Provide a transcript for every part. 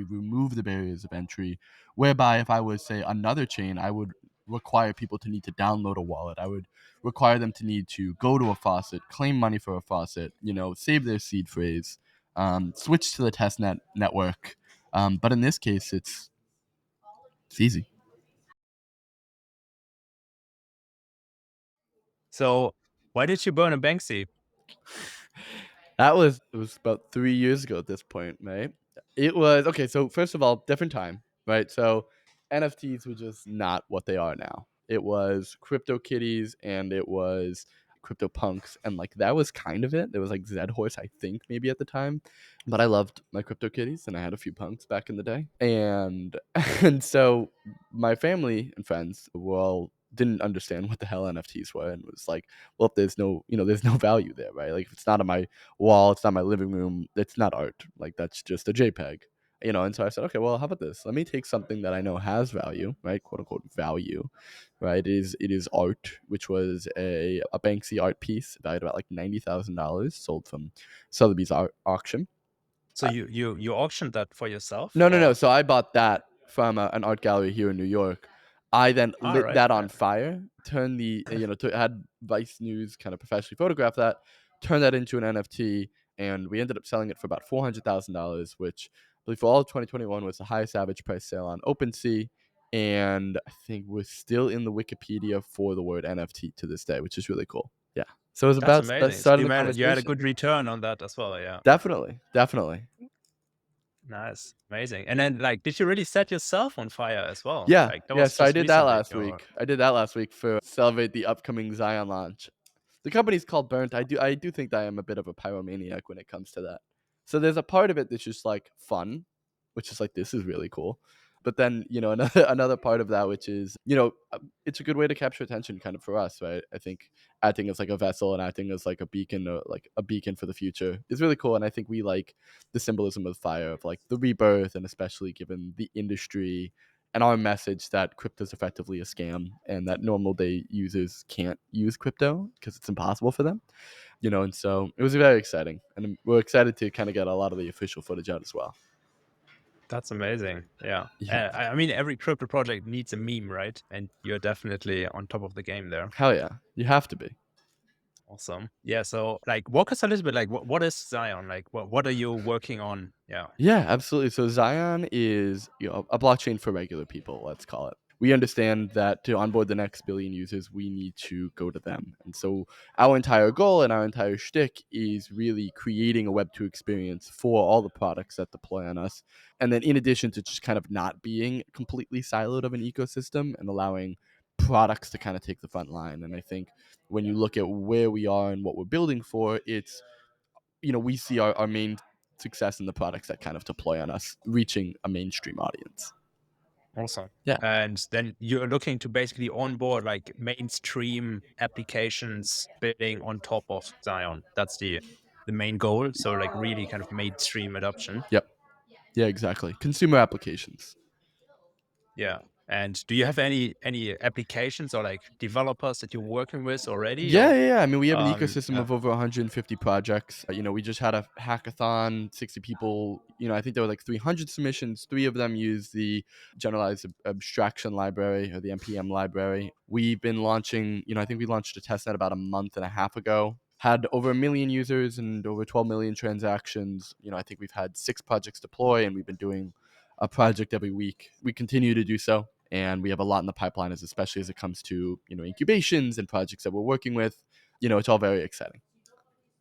we remove the barriers of entry, whereby if I was, say, another chain, I would require people to need to download a wallet. I would require them to need to go to a faucet, claim money for a faucet, save their seed phrase, switch to the testnet network. But in this case, it's easy. So why did you burn a Banksy? It was about 3 years ago at this point, right? It was okay. So first of all, different time, right? So NFTs were just not what they are now. It was crypto kitties and it was crypto punks, and like that was kind of it. There was like Zed Horse, I think, maybe at the time, but I loved my crypto kitties and I had a few punks back in the day, and and so my family and friends well didn't understand what the hell NFTs were and was like, well, if there's no value there, right? Like if it's not on my wall, it's not my living room, it's not art. Like that's just a JPEG. And so I said, okay, well, how about this? Let me take something that I know has value, right? Quote unquote value, right? It is art, which was a Banksy art piece valued about like $90,000, sold from Sotheby's art auction. So you auctioned that for yourself, No, no, no. or So I bought that from an art gallery here in New York. I then all lit right, that on fire, turned had Vice News kind of professionally photograph that, turned that into an NFT, and we ended up selling it for about $400,000, which I believe for all of 2021 was the highest average price sale on OpenSea. And I think we're still in the Wikipedia for the word NFT to this day, which is really cool. Yeah. So it was that's about that amazing. So started the you had a conversation. good return on that as well, yeah. Definitely. Definitely. Nice, amazing. And then like, did you really set yourself on fire as well? Yeah, Like that yeah. was So I just did that recently, last week. I did that last week for celebrate the upcoming XION launch. The company's called Burnt. I do think that I am a bit of a pyromaniac when it comes to that. So there's a part of it that's just like fun, which is like this is really cool. But then another part of that which is it's a good way to capture attention kind of for us, right? I think acting as like a vessel and acting as like a beacon or like a beacon for the future is really cool, and I think we like the symbolism of fire of like the rebirth, and especially given the industry and our message that crypto is effectively a scam and that normal day users can't use crypto because it's impossible for them, and so it was very exciting, and we're excited to kind of get a lot of the official footage out as well. that's amazing. Yeah. Yeah. I mean, every crypto project needs a meme, right? And you're definitely on top of the game there. Hell yeah, you have to be. Awesome. Yeah. So like, walk us a little bit, like what is Zion? Like what are you working on? Yeah. Yeah, absolutely. So Zion is, a blockchain for regular people, let's call it. We understand that to onboard the next billion users, we need to go to them. And so our entire goal and our entire shtick is really creating a Web2 experience for all the products that deploy on us. And then in addition to just kind of not being completely siloed of an ecosystem and allowing products to kind of take the front line. And I think when you look at where we are and what we're building for, it's we see our main success in the products that kind of deploy on us, reaching a mainstream audience. Awesome. Yeah. And then you're looking to basically onboard like mainstream applications building on top of Zion. That's the main goal. So like really kind of mainstream adoption. Yep. Yeah, exactly. Consumer applications. Yeah. And do you have any applications or like developers that you're working with already? Yeah, Or yeah, yeah. I mean, we have an ecosystem yeah. of over 150 projects. We just had a hackathon, 60 people. I think there were like 300 submissions. Three of them use the generalized abstraction library or the NPM library. We've been launching, I think we launched a testnet about a month and a half ago. Had over 1 million users and over 12 million transactions. I think we've had 6 projects deploy, and we've been doing a project every week. We continue to do so, and we have a lot in the pipeline, especially as it comes to incubations and projects that we're working with. It's all very exciting.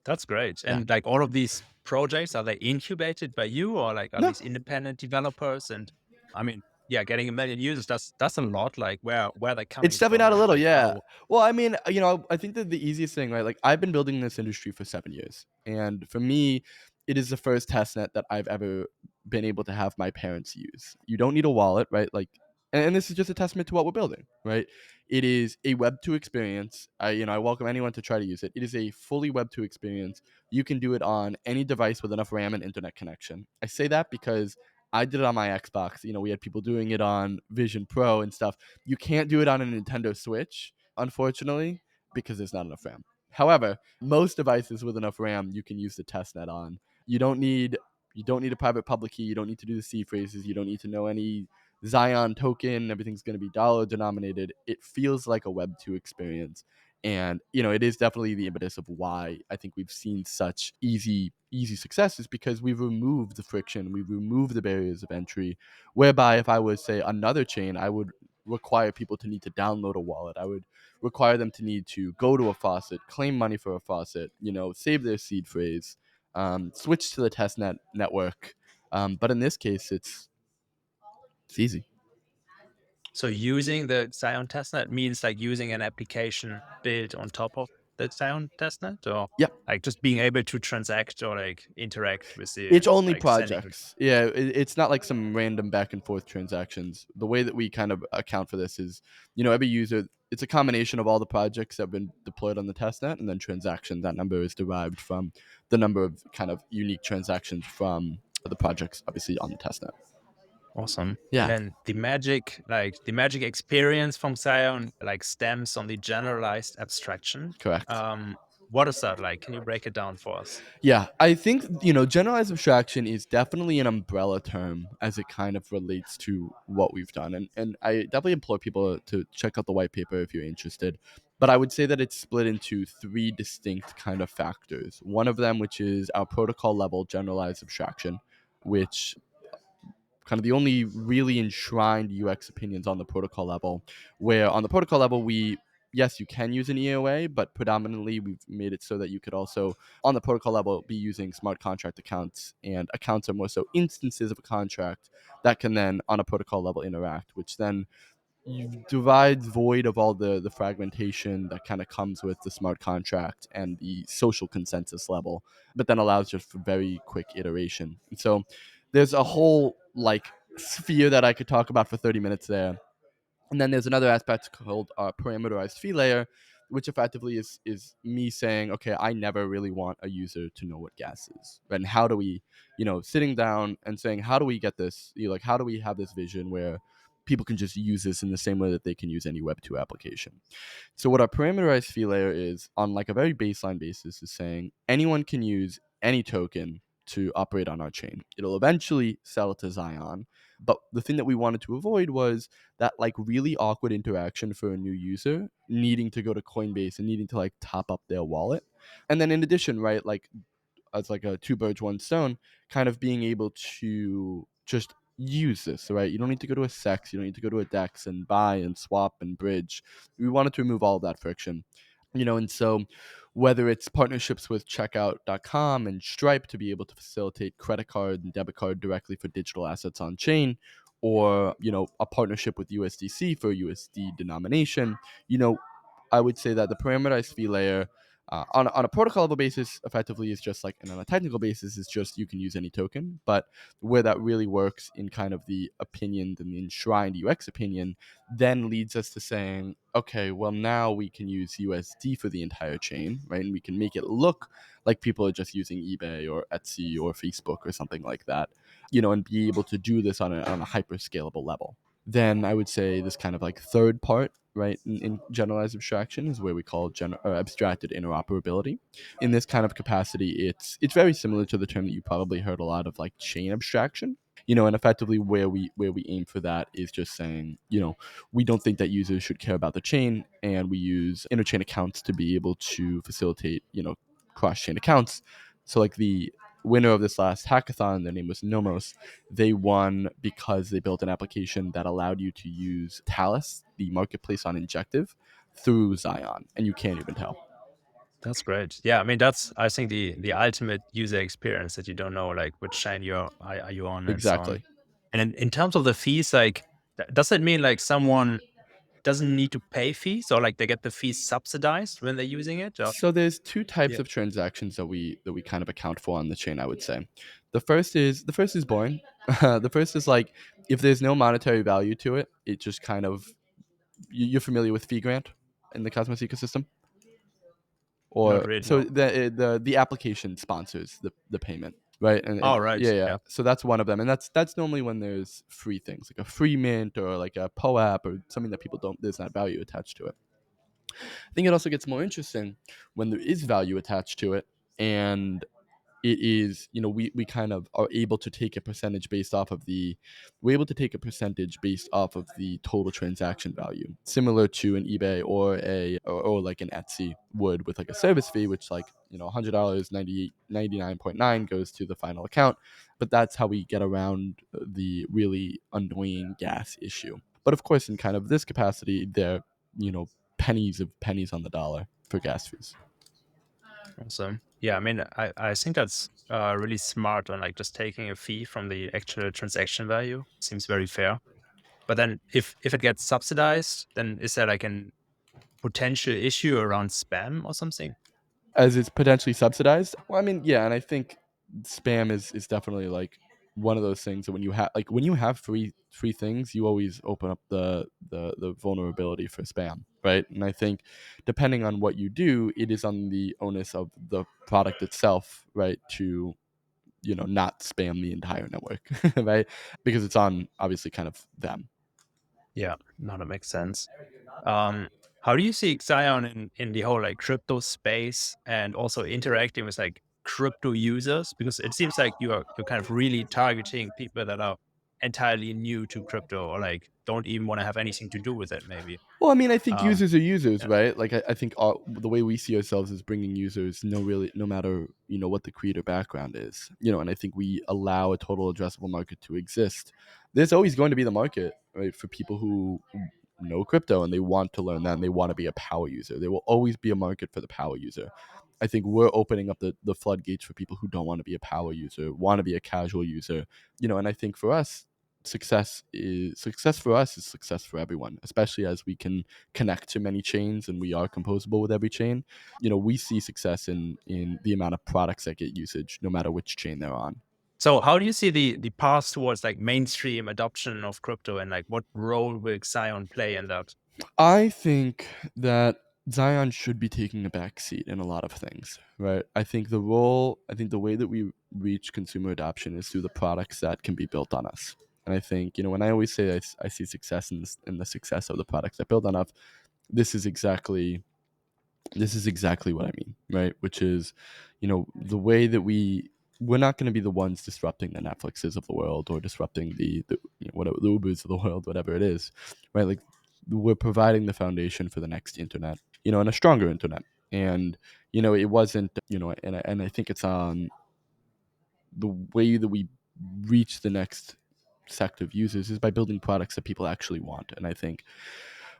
That's great. Yeah. And like all of these projects, are they incubated by you or like are No, these independent developers? And I mean, yeah, getting 1 million users, that's a lot. Like where they're it's coming definitely from, not a right? little. Like Yeah. how Well, I mean, I think that the easiest thing, right? Like I've been building this industry for 7 years, and for me, it is the first testnet that I've ever been able to have my parents use. You don't need a wallet, right? Like, and this is just a testament to what we're building, right? It is a Web2 experience. I welcome anyone to try to use it. It is a fully Web2 experience. You can do it on any device with enough RAM and internet connection. I say that because I did it on my Xbox. We had people doing it on Vision Pro and stuff. You can't do it on a Nintendo Switch, unfortunately, because there's not enough RAM. However, most devices with enough RAM you can use the testnet on. You don't need You don't need a private public key. You don't need to do the C phrases. You don't need to know any Zion token. Everything's going to be dollar denominated. It feels like a Web2 experience. And, it is definitely the impetus of why I think we've seen such easy successes, because we've removed the friction, we've removed the barriers of entry, whereby if I was, say, another chain, I would require people to need to download a wallet. I would require them to need to go to a faucet, claim money for a faucet, save their seed phrase, switch to the testnet network. But in this case, it's easy. So using the Xion testnet means like using an application built on top of the Xion testnet, or Yeah, like just being able to transact or like interact with the it's only like sending. projects. Yeah, it's not like some random back and forth transactions. The way that we kind of account for this is, every user, it's a combination of all the projects that have been deployed on the testnet, and then transactions. That number is derived from the number of kind of unique transactions from the projects, obviously, on the testnet. Awesome. And Yeah, then the magic experience from Xion like stems on the generalized abstraction. correct. Um, what is that like? Can you break it down for us? Yeah, I think, generalized abstraction is definitely an umbrella term as it kind of relates to what we've done. And I definitely implore people to check out the white paper if you're interested. But I would say that it's split into three distinct kind of factors. One of them, which is our protocol level generalized abstraction, which kind of the only really enshrined UX opinions on the protocol level, where on the protocol level, yes, you can use an EOA, but predominantly we've made it so that you could also, on the protocol level, be using smart contract accounts, and accounts are more so instances of a contract that can then, on a protocol level, interact, which then you divide void of all the fragmentation that kind of comes with the smart contract and the social consensus level, but then allows just for very quick iteration. And so there's a whole like sphere that I could talk about for 30 minutes there. And then there's another aspect called parameterized fee layer, which effectively is me saying, okay, I never really want a user to know what gas is. And how do we, sitting down and saying, how do we get this? Like, how do we have this vision where people can just use this in the same way that they can use any Web2 application? So what our parameterized fee layer is, on like a very baseline basis, is saying anyone can use any token to operate on our chain. It'll eventually sell to Zion. But the thing that we wanted to avoid was that like really awkward interaction for a new user needing to go to Coinbase and needing to like top up their wallet. And then in addition, right, like as like a two birds one stone, kind of being able to just use this, right? You don't need to go to a sex, you don't need to go to a dex and buy and swap and bridge. We wanted to remove all of that friction. And so whether it's partnerships with checkout.com and Stripe to be able to facilitate credit card and debit card directly for digital assets on chain, or, a partnership with USDC for USD denomination, you know, I would say that the parameterized fee layer, on a protocol level basis, effectively is just like, and on a technical basis, is just you can use any token. But where that really works in kind of the opinion and the enshrined UX opinion, then leads us to saying, okay, well, now we can use USD for the entire chain, right? And we can make it look like people are just using eBay or Etsy or Facebook or something like that, and be able to do this on a hyper scalable level. Then I would say this kind of like third part, right, in generalized abstraction is where we call abstracted interoperability. In this kind of capacity, it's very similar to the term that you probably heard a lot of, like chain abstraction. And effectively where we aim for that is just saying, we don't think that users should care about the chain, and we use interchain accounts to be able to facilitate, cross chain accounts. So like the winner of this last hackathon, their name was Nomos. They won because they built an application that allowed you to use Talus, the marketplace on Injective, through Zion, and you can't even tell. That's great. Yeah, I mean that's I think the ultimate user experience that you don't know like which chain are you on and so on. Exactly. And in terms of the fees, like does that mean like someone doesn't need to pay fees or like they get the fees subsidized when they're using it? Or So there's two types yeah, of transactions that we kind of account for on the chain, I would say. The first is boring. The first is like, if there's no monetary value to it, it just kind of, you're familiar with fee grant in the Cosmos ecosystem? not Or really, so no. the application sponsors the payment, right? And All right. yeah, yeah. Yeah. So that's one of them, and that's normally when there's free things like a free mint or like a POAP or something that people don't, there's not value attached to it. I think it also gets more interesting when there is value attached to it, and it is, we kind of are able to take a percentage based off of the we're able to take a percentage based off of the total transaction value, similar to an eBay or like an Etsy would with like a service fee, which like, $100, 99.9 goes to the final account. But that's how we get around the really annoying gas issue. But of course, in kind of this capacity, there, pennies of pennies on the dollar for gas fees. Awesome. Yeah, I mean, I think that's really smart on like just taking a fee from the actual transaction value. Seems very fair. But then if it gets subsidized, then is there like an potential issue around spam or something? As it's potentially subsidized? Well, I mean, yeah, and I think spam is definitely, like, one of those things that when you have free things, you always open up the vulnerability for spam, right? And I think depending on what you do, it is on the onus of the product itself, right, to, not spam the entire network, right? Because it's on, obviously, kind of them. Yeah, no, that makes sense. Um, how do you see XION in the whole like crypto space and also interacting with like crypto users? Because it seems like you're kind of really targeting people that are entirely new to crypto or like don't even want to have anything to do with it, maybe. Well, I mean, I think Um, users are users, yeah. right? Like, I think the way we see ourselves is bringing users, no matter, what the creator background is, and I think we allow a total addressable market to exist. There's always going to be the market, right, for people who know crypto and they want to learn that and they want to be a power user. There will always be a market for the power user. I think we're opening up the floodgates for people who don't want to be a power user, want to be a casual user, and I think for us, success for us is success for everyone, especially as we can connect to many chains and we are composable with every chain. We see success in the amount of products that get usage no matter which chain they're on. So how do you see the path towards like mainstream adoption of crypto and like what role will XION play in that? I think that Zion should be taking a back seat in a lot of things, right? I think the way that we reach consumer adoption is through the products that can be built on us. And I think, when I always say I see success in the success of the products that build on us, this is exactly what I mean, right? Which is, the way that we're not going to be the ones disrupting the Netflixes of the world or disrupting the whatever the Ubers of the world, whatever it is, right? Like, we're providing the foundation for the next internet, and a stronger internet. And it wasn't, and I think it's on the way that we reach the next sect of users is by building products that people actually want. And I think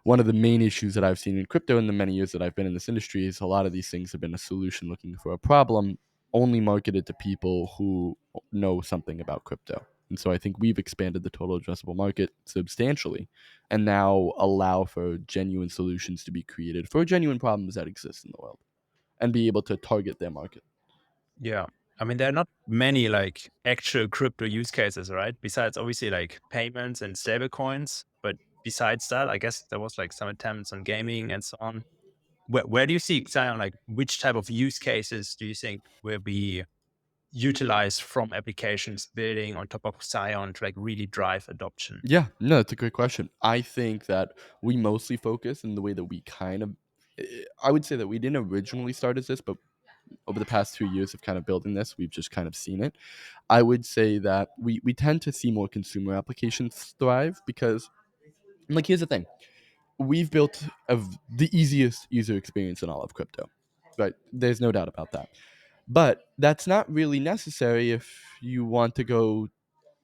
one of the main issues that I've seen in crypto in the many years that I've been in this industry is a lot of these things have been a solution looking for a problem, only marketed to people who know something about crypto. And so I think we've expanded the total addressable market substantially and now allow for genuine solutions to be created for genuine problems that exist in the world and be able to target their market. Yeah. I mean, there are not many like actual crypto use cases, right? Besides obviously like payments and stable coins. But besides that, I guess there was like some attempts on gaming and so on. Where do you see Xion, like which type of use cases do you think will be utilized from applications building on top of Xion to like really drive adoption? Yeah, no, that's a great question. I think that we mostly focus in the way that we I would say that we didn't originally start as this, but over the past 2 years of kind of building this, we've just kind of seen it. I would say that we tend to see more consumer applications thrive because, like, here's the thing: we've built the easiest user experience in all of crypto, right? There's no doubt about that. But that's not really necessary if you want to go,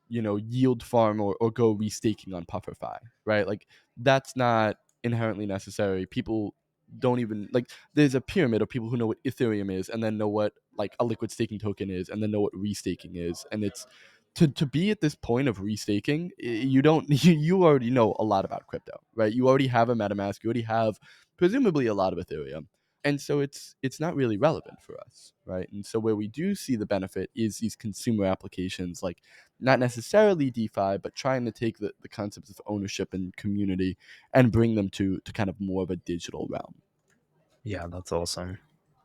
yield farm or go restaking on Pufferfy, right? Like, that's not inherently necessary. People don't even like there's a pyramid of people who know what Ethereum is and then know what like a liquid staking token is and then know what restaking is. And it's to be at this point of restaking, you don't you already know a lot about crypto, right? You already have a MetaMask, you already have presumably a lot of Ethereum. And so it's not really relevant for us, right? And so where we do see the benefit is these consumer applications, like not necessarily DeFi, but trying to take the concepts of ownership and community and bring them to kind of more of a digital realm. Yeah, that's awesome.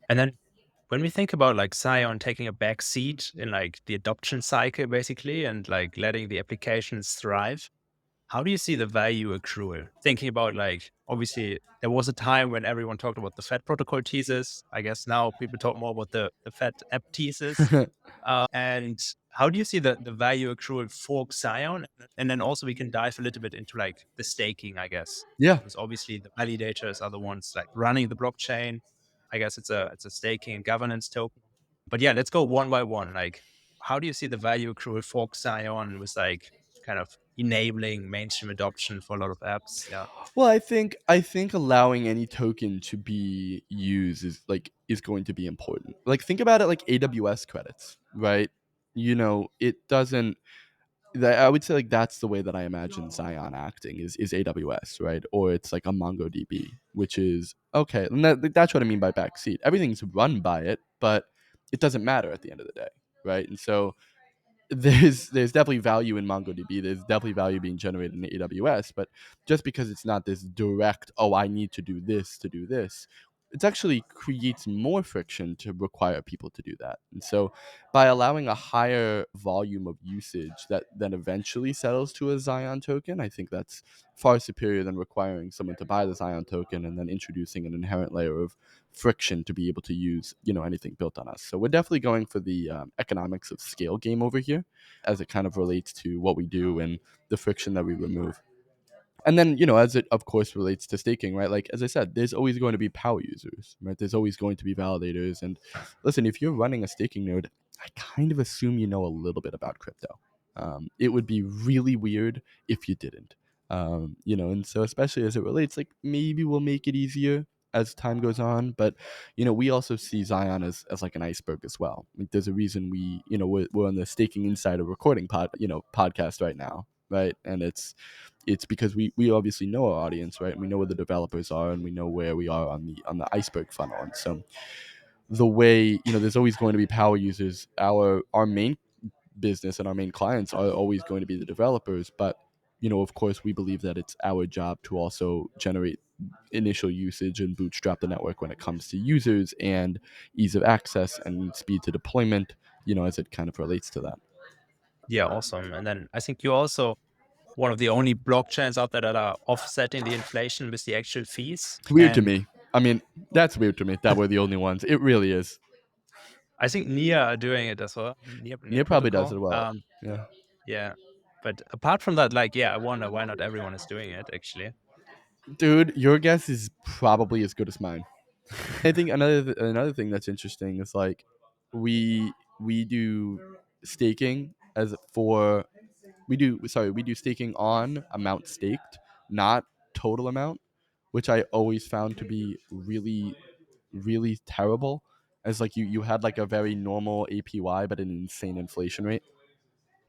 And then when we think about like Xion taking a back seat in like the adoption cycle basically and like letting the applications thrive, How do you see the value accrual? Thinking about like, obviously, there was a time when everyone talked about the Fed protocol thesis. I guess now people talk more about the Fed app thesis. And how do you see the value accrual for Xion? And then also we can dive a little bit into like the staking, I guess, Yeah. because obviously the validators are the ones like running the blockchain. I guess it's a staking and governance token. But yeah, let's go one by one. Like, how do you see the value accrual for Xion with like kind of enabling mainstream adoption for a lot of apps? Yeah. Well, I think allowing any token to be used is going to be important. Like think about it like AWS credits, right? It doesn't I would say like that's the way that I imagine Zion acting is AWS, right? Or it's like a MongoDB, which is okay. And that's what I mean by backseat. Everything's run by it, but it doesn't matter at the end of the day, right? And so there's definitely value in MongoDB. There's definitely value being generated in AWS, but just because it's not this direct, oh, I need to do this, it actually creates more friction to require people to do that. And so by allowing a higher volume of usage that then eventually settles to a Zion token, I think that's far superior than requiring someone to buy the Zion token and then introducing an inherent layer of friction to be able to use anything built on us. So we're definitely going for the economics of scale game over here as it kind of relates to what we do and the friction that we remove. And then, as it of course relates to staking, right? Like as I said, there's always going to be power users, right? There's always going to be validators. And listen, if you're running a staking node, I kind of assume you know a little bit about crypto. It would be really weird if you didn't. And so especially as it relates, like maybe we'll make it easier as time goes on, but we also see Zion as like an iceberg as well. Like, there's a reason we're on the Staking Insider recording podcast right now, right? And it's because we obviously know our audience, right? And we know where the developers are, and we know where we are on the iceberg funnel. And so the way there's always going to be power users. Our main business and our main clients are always going to be the developers, but of course, we believe that it's our job to also generate initial usage and bootstrap the network when it comes to users and ease of access and speed to deployment. As it kind of relates to that. Yeah, awesome. And then I think you also one of the only blockchains out there that are offsetting the inflation with the actual fees. It's weird to And me. I mean, that's weird to me that we're the only ones. It really is. I think Nia are doing it as well. Nia Nia probably does protocol. it well. Yeah. Yeah. But apart from that, like, yeah, I wonder why not everyone is doing it actually. Dude, your guess is probably as good as mine. I think another thing that's interesting is like we do staking as for we do staking on amount staked, not total amount, which I always found to be really really terrible. As like you had like a very normal APY but an insane inflation rate.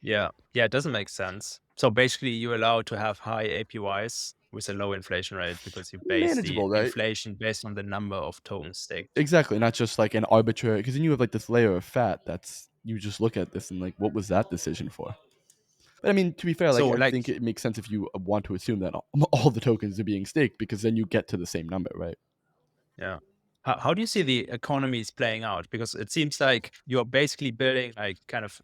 Yeah. Yeah, it doesn't make sense. So basically you're allowed to have high APYs with a low inflation rate because you base the Manageable, right? inflation based on the number of tokens staked. Exactly, not just like an arbitrary, because then you have like this layer of fat that's you just look at this and like what was that decision for? But I mean, to be fair, So like I like think it makes sense if you want to assume that all the tokens are being staked because then you get to the same number, right? yeah. How do you see the economies playing out? Because it seems like you're basically building like kind of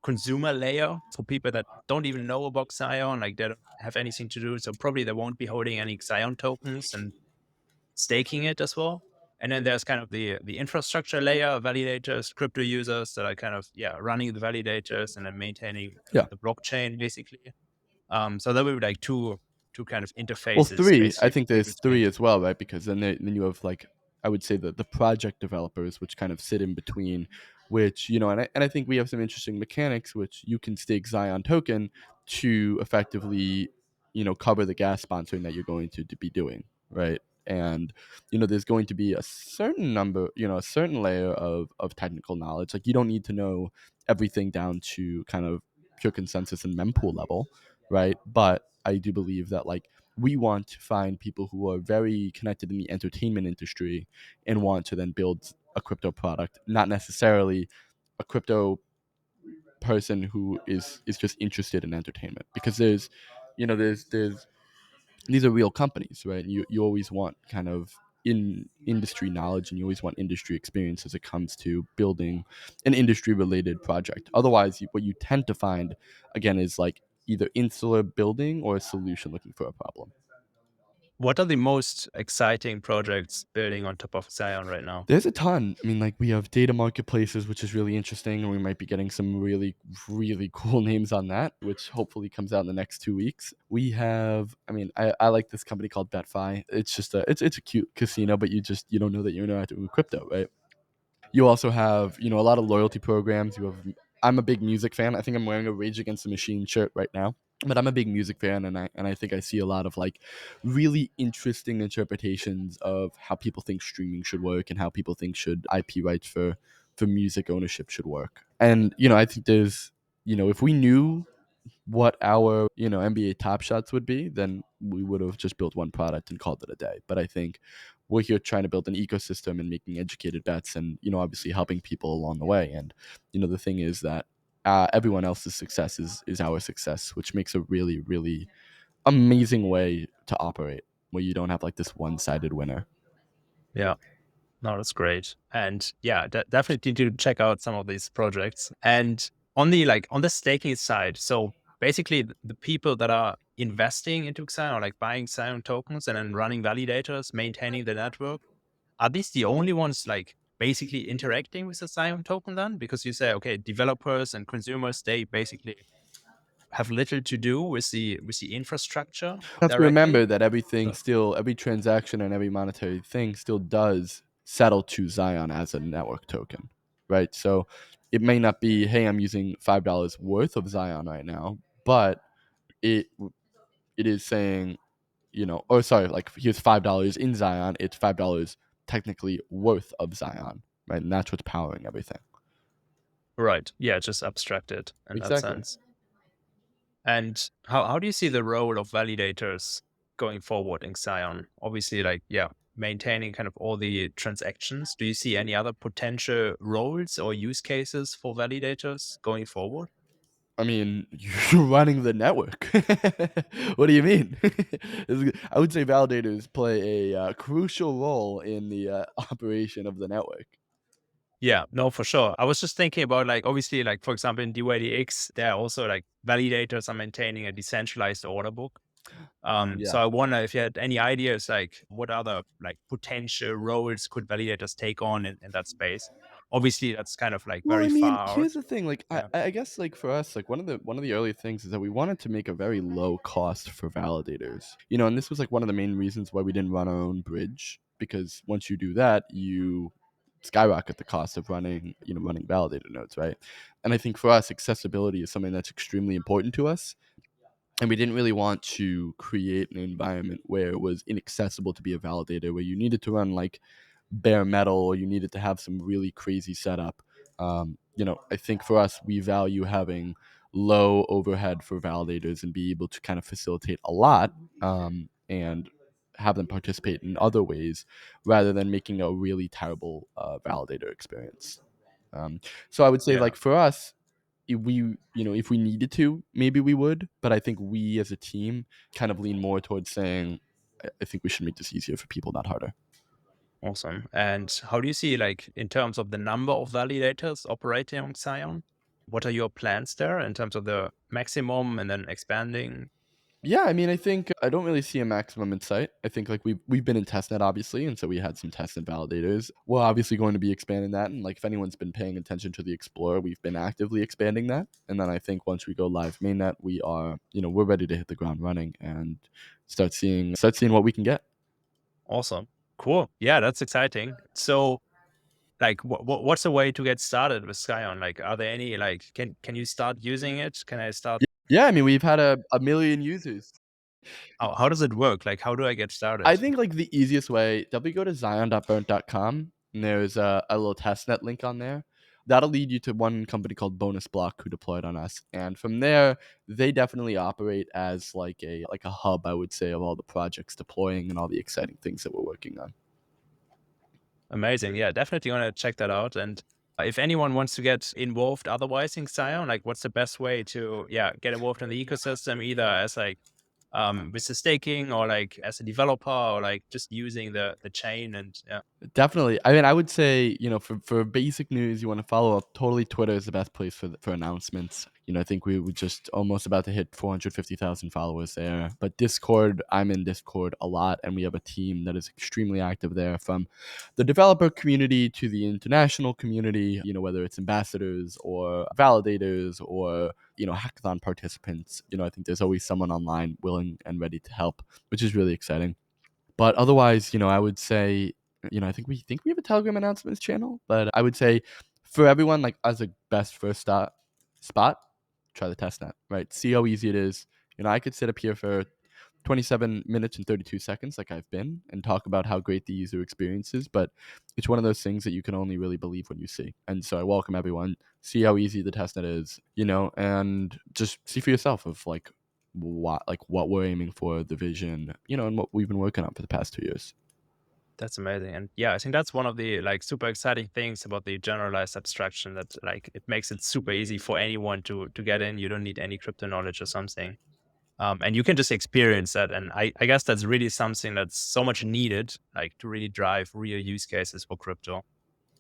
consumer layer for people that don't even know about Xion, like they don't have anything to do. So probably they won't be holding any Xion tokens and staking it as well. And then there's kind of the infrastructure layer, validators, crypto users that are kind of running the validators and then maintaining Yeah. the blockchain basically. So there will be like two kind of Well, interfaces three. I basically for think people there's to three maintain. as well, right? Because then you have like I would say the project developers, which kind of sit in between, which and I think we have some interesting mechanics, which you can stake Zion token to effectively cover the gas sponsoring that you're going to be doing, right? And there's going to be a certain number, a certain layer of technical knowledge. Like you don't need to know everything down to kind of pure consensus and mempool level, right? But I do believe that like we want to find people who are very connected in the entertainment industry and want to then build a crypto product, not necessarily a crypto person who is just interested in entertainment. Because there's these are real companies, right? And you always want kind of in industry knowledge and you always want industry experience as it comes to building an industry related project. Otherwise, what you tend to find again is like either insular building or a solution looking for a problem. What are the most exciting projects building on top of Xion right now? There's a ton. I mean, like, we have data marketplaces, which is really interesting, and we might be getting some really, really cool names on that, which hopefully comes out in the next 2 weeks. We have, I mean, I like this company called BetFi. It's just it's a cute casino, but you don't know that you're interacting with crypto, right? You also have, a lot of loyalty programs. I'm a big music fan. I think I'm wearing a Rage Against the Machine shirt right now. But I'm a big music fan, and I think I see a lot of like really interesting interpretations of how people think streaming should work and how people think should IP rights for music ownership should work. And I think if we knew what our NBA Top Shots would be, then we would have just built one product and called it a day. But I think we're here trying to build an ecosystem and making educated bets, and obviously helping people along the way. And the thing is that everyone else's success is our success, which makes a really, really amazing way to operate, where you don't have like this one-sided winner. Yeah. No, that's great. And yeah, definitely need to check out some of these projects. And on the on the staking side, so basically the people that are investing into Xion, or like buying Xion tokens and then running validators, maintaining the network, are these the only ones like basically interacting with the Xion token then? Because you say, okay, developers and consumers, they basically have little to do with the infrastructure You have to directly. remember that every transaction and every monetary thing still does settle to Zion as a network token, right? So it may not be, hey, I'm using $5 worth of Zion right now, but it it is saying, or sorry, like, here's $5 in Zion. It's $5 technically worth of Zion, right? And that's what's powering everything. Right. Yeah, just abstracted in that Exactly. sense. And how do you see the role of validators going forward in Xion? Obviously, yeah, maintaining kind of all the transactions. Do you see any other potential roles or use cases for validators going forward? I mean, you're running the network. What do you mean? I would say validators play a crucial role in the operation of the network. Yeah, no, for sure. I was just thinking about obviously for example in DYDX, there are also validators are maintaining a decentralized order book. So Yeah. I wonder if you had any ideas what other potential roles could validators take on in that space. Obviously, that's kind of Well, very I mean, far here's out. the thing. Like, I, Yeah. I guess, like, for us, like, one of the early things is that we wanted to make a very low cost for validators. And this was like one of the main reasons why we didn't run our own bridge, because once you do that, you skyrocket the cost of running validator nodes, right? And I think for us, accessibility is something that's extremely important to us, and we didn't really want to create an environment where it was inaccessible to be a validator, where you needed to run like bare metal, or you needed to have some really crazy setup. I think for us, we value having low overhead for validators and be able to kind of facilitate a lot, and have them participate in other ways, rather than making a really terrible validator experience. um, so I would say, Yeah. like, for us, if we needed to, maybe we would, but I think we as a team kind of lean more towards saying, I think we should make this easier for people, not harder. Awesome. And how do you see in terms of the number of validators operating on Xion? What are your plans there in terms of the maximum and then expanding? Yeah, I mean, I think I don't really see a maximum in sight. I think, like, we've been in testnet, obviously, and so we had some testnet validators. We're obviously going to be expanding that, and like, if anyone's been paying attention to the Explorer, we've been actively expanding that. And then I think once we go live mainnet, we're ready to hit the ground running and start seeing what we can get. Awesome. Cool. Yeah, that's exciting. So what's the way to get started with Scion? Are there any can you start using it? Can I start? Yeah, I mean, we've had a million users. How does it work? How do I get I started? think, like, the easiest way, definitely go to zion.burnt.com, and there's a little testnet link on there. That'll lead you to one company called Bonus Block, who deployed on us, and from there, they definitely operate as like a hub, I would say, of all the projects deploying and all the exciting things that we're working on. Amazing. Yeah, definitely want to check that out. And if anyone wants to get involved otherwise in Scion, what's the best way to get involved in the ecosystem, either as with the staking, or as a developer, or just using the chain and yeah. Definitely. I mean, I would say, for basic news, you want to follow up. Totally, Twitter is the best place for announcements. I think we were just almost about to hit 450,000 followers there. But Discord, I'm in Discord a lot, and we have a team that is extremely active there, from the developer community to the international community, whether it's ambassadors or validators or, hackathon participants. I think there's always someone online willing and ready to help, which is really exciting. But otherwise, I would say, I think we have a Telegram announcements channel, but I would say for everyone, like, as a best first spot, try the testnet, right? See how easy it is. I could sit up here for 27 minutes and 32 seconds, like I've been, and talk about how great the user experience is, but it's one of those things that you can only really believe when you see. And so I welcome everyone. See how easy the testnet is, and just see for yourself of what we're aiming for, the vision, and what we've been working on for the past 2 years. That's amazing. And yeah, I think that's one of the like super exciting things about the generalized abstraction, that like it makes it super easy for anyone to get in. You don't need any crypto knowledge or something. And you can just experience that. And I guess that's really something that's so much needed, like to really drive real use cases for crypto.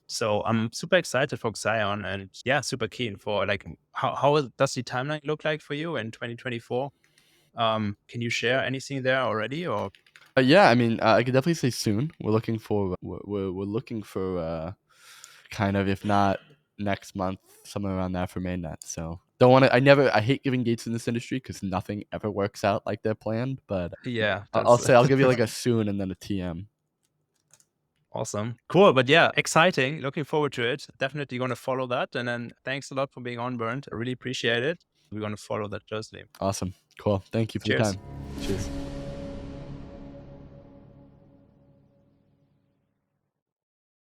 So I'm super excited for XION, and yeah, super keen for like how does the timeline look like for you in 2024? Can you share anything there already, or? Yeah, I mean, I could definitely say soon. We're looking for kind of, if not next month, somewhere around there for mainnet. So don't want to. I hate giving dates in this industry because nothing ever works out like they're planned. But Yeah, I'll that's say I'll give you like a soon and then a TM. awesome. Cool. But yeah, exciting. Looking forward to it. Definitely going to follow that. And then thanks a lot for being on, Burnt. I really appreciate it. We're going to follow that closely. Awesome, cool. Thank you for the Cheers. time. Cheers.